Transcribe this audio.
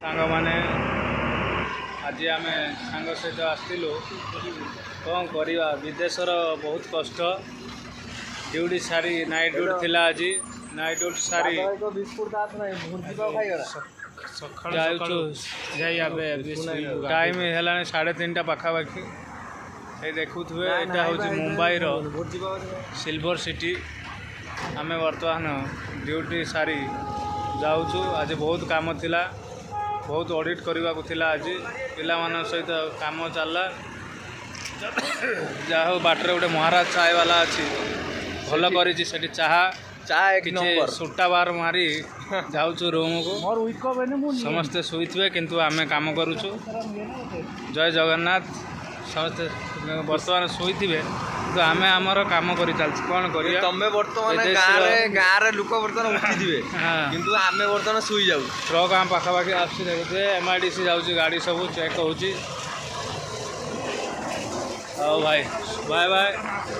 सांग माने आज आम सांग सहित आसलु कौन करवा विदेशर बहुत कष्ट ड्यूटी सारी नाइट ड्यूटी थिला आज नाइट ड्यूटी सारी टाइम है 3:30 पाखापाखि ये देखुए यहाँ हूँ मुंबई सिल्वर सिटी आम बर्तमान ड्यूटी सारी जाऊँ आज बहुत काम थिला बहुत ऑडिट करने को थिला आज पिला मान सहित काम चलला जहा हो बाटर गोटे महाराज चाय वाला अच्छी भल कर चाहा सुट्टा बार मारी जाऊँ रूम को समस्ते शुथे किंतु आम काम करुचु जय जगन्नाथ समस्ते बर्तमान शुथे तो आम आमर काम कर कौन कर तमें बर्तमान गाँव लोक बर्तमान उठी किंतु आम बर्तमान शुई जाऊ ट्रक आम पाखापाखि आसुचे MIDC जाऊँगी गाड़ी सब चेक हो भाई बाय बाय।